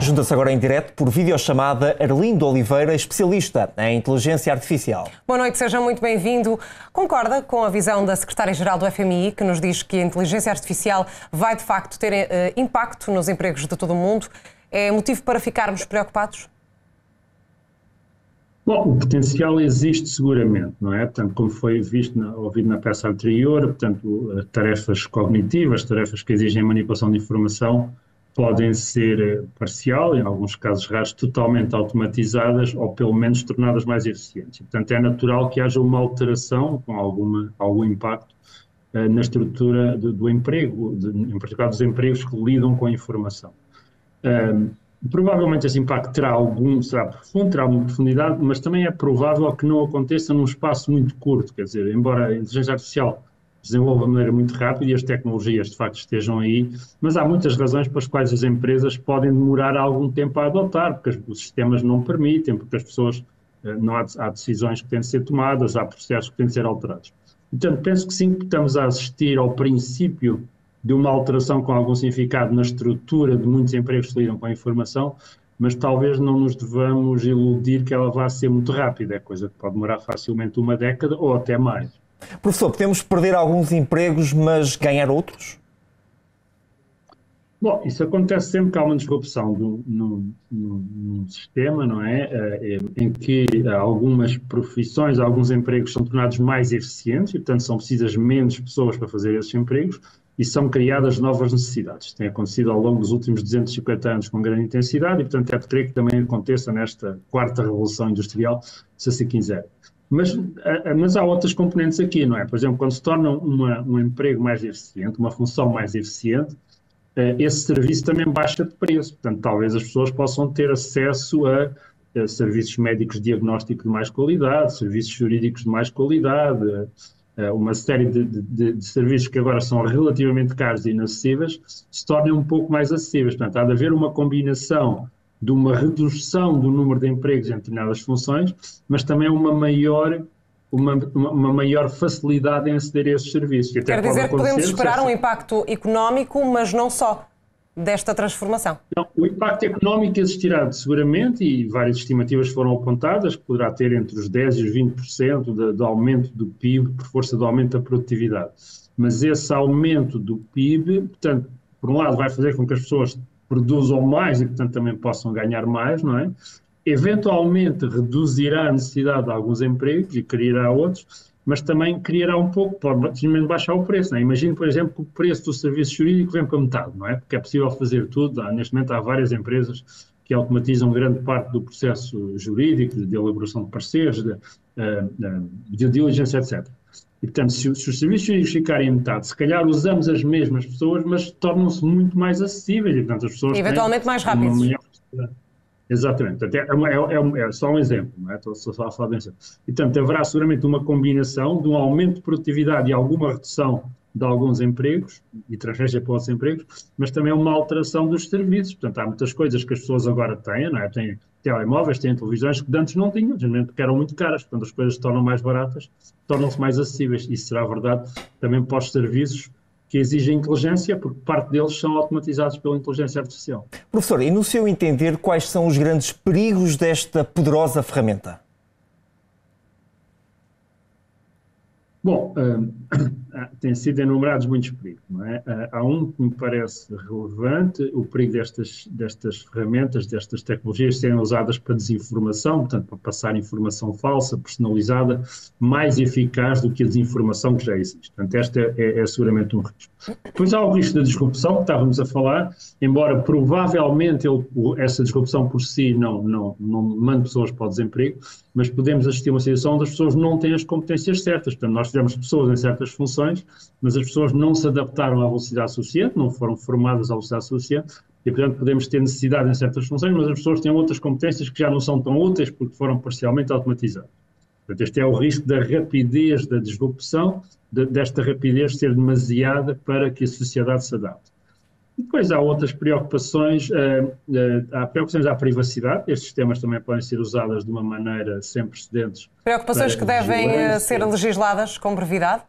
Junta-se agora em direto por videochamada Arlindo Oliveira, especialista em inteligência artificial. Boa noite, seja muito bem-vindo. Concorda com a visão da Secretária-Geral do FMI, que nos diz que a inteligência artificial vai de facto ter impacto nos empregos de todo o mundo? É motivo para ficarmos preocupados? Bom, o potencial existe seguramente, não é? Portanto, como foi ouvido na peça anterior, portanto, tarefas cognitivas, tarefas que exigem manipulação de informação, podem ser parcial, em alguns casos raros, totalmente automatizadas ou pelo menos tornadas mais eficientes. Portanto, é natural que haja uma alteração com algum impacto na estrutura do emprego, em particular dos empregos que lidam com a informação. Provavelmente esse impacto será profundo, terá uma profundidade, mas também é provável que não aconteça num espaço muito curto, quer dizer, embora a inteligência artificial desenvolva de maneira muito rápida e as tecnologias de facto estejam aí, mas há muitas razões pelas quais as empresas podem demorar algum tempo a adotar, porque os sistemas não permitem, porque as pessoas, há decisões que têm de ser tomadas, há processos que têm de ser alterados. Portanto, penso que sim, que estamos a assistir ao princípio de uma alteração com algum significado na estrutura de muitos empregos que lidam com a informação, mas talvez não nos devamos iludir que ela vá ser muito rápida, é coisa que pode demorar facilmente uma década ou até mais. Professor, podemos perder alguns empregos, mas ganhar outros? Bom, isso acontece sempre que há uma disrupção num sistema, não é? Em que algumas profissões, alguns empregos são tornados mais eficientes e, portanto, são precisas menos pessoas para fazer esses empregos e são criadas novas necessidades. Tem acontecido ao longo dos últimos 250 anos com grande intensidade e, portanto, é de crer que também aconteça nesta quarta revolução industrial, se assim quiser. Mas há outras componentes aqui, não é? Por exemplo, quando se torna um emprego mais eficiente, uma função mais eficiente, esse serviço também baixa de preço. Portanto, talvez as pessoas possam ter acesso a serviços médicos de diagnóstico de mais qualidade, serviços jurídicos de mais qualidade, uma série de serviços que agora são relativamente caros e inacessíveis, se tornem um pouco mais acessíveis. Portanto, há de haver uma combinação de uma redução do número de empregos em determinadas funções, mas também uma maior facilidade em aceder a esses serviços. Quer dizer que podemos esperar um impacto económico, mas não só, desta transformação? Não, o impacto económico existirá seguramente, e várias estimativas foram apontadas, que poderá ter entre os 10% e os 20% do aumento do PIB, por força do aumento da produtividade. Mas esse aumento do PIB, portanto, por um lado vai fazer com que as pessoas produzam mais e, portanto, também possam ganhar mais, não é? Eventualmente reduzirá a necessidade de alguns empregos e criará outros, mas também criará um pouco, pode simplesmente baixar o preço, não é? Imagine, por exemplo, que o preço do serviço jurídico vem para metade, não é? Porque é possível fazer tudo, neste momento há várias empresas que automatizam grande parte do processo jurídico, de elaboração de pareceres, de due diligence, etc. E, portanto, se os serviços jurídicos ficarem a metade, se calhar usamos as mesmas pessoas, mas tornam-se muito mais acessíveis e, portanto, as pessoas eventualmente mais rápidos. Exatamente, é só um exemplo, não é? Estou só a falar de um exemplo. E, portanto, haverá seguramente uma combinação de um aumento de produtividade e alguma redução de alguns empregos e transferência para outros empregos, mas também uma alteração dos serviços. Portanto, há muitas coisas que as pessoas agora têm, não é? Têm telemóveis, têm televisões que antes não tinham, porque eram muito caras. Portanto, as coisas se tornam mais baratas, tornam-se mais acessíveis. Isso será verdade também para os serviços que exigem inteligência, porque parte deles são automatizados pela inteligência artificial. Professor, e no seu entender, quais são os grandes perigos desta poderosa ferramenta? Bom, têm sido enumerados muitos perigos, não é? Há um que me parece relevante, o perigo destas ferramentas, destas tecnologias serem usadas para desinformação, portanto, para passar informação falsa, personalizada, mais eficaz do que a desinformação que já existe. Portanto, este é seguramente um risco. Depois há o risco da disrupção, que estávamos a falar, embora provavelmente essa disrupção por si não mande pessoas para o desemprego, mas podemos assistir a uma situação onde as pessoas não têm as competências certas. Portanto, nós tivemos pessoas em certas funções, mas as pessoas não se adaptaram à velocidade suficiente, não foram formadas à velocidade suficiente, e, portanto, podemos ter necessidade em certas funções, mas as pessoas têm outras competências que já não são tão úteis porque foram parcialmente automatizadas. Portanto, este é o risco da rapidez da disrupção, desta rapidez ser demasiada para que a sociedade se adapte. Depois há outras preocupações, há preocupações à privacidade, estes sistemas também podem ser usados de uma maneira sem precedentes. Preocupações que devem ser legisladas com brevidade?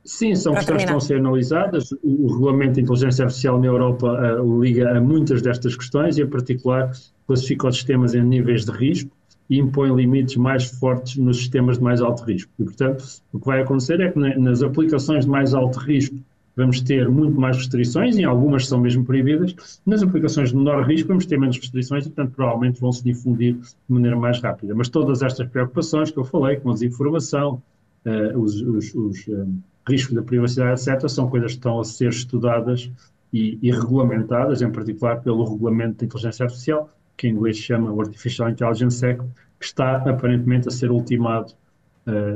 Sim, são questões que estão a ser analisadas. O regulamento de inteligência artificial na Europa liga a muitas destas questões e, em particular, classifica os sistemas em níveis de risco e impõe limites mais fortes nos sistemas de mais alto risco. E, portanto, o que vai acontecer é que nas aplicações de mais alto risco vamos ter muito mais restrições, e algumas são mesmo proibidas. Nas aplicações de menor risco vamos ter menos restrições e, portanto, provavelmente vão se difundir de maneira mais rápida. Mas todas estas preocupações que eu falei, com a desinformação, os riscos da privacidade, etc., são coisas que estão a ser estudadas e regulamentadas, em particular pelo Regulamento de Inteligência Artificial, que em inglês se chama o Artificial Intelligence Act, que está aparentemente a ser ultimado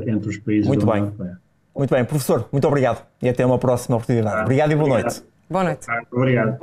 entre os países da União Europeia. Muito bem, professor, muito obrigado e até uma próxima oportunidade. Obrigado e boa noite. Boa noite. Obrigado.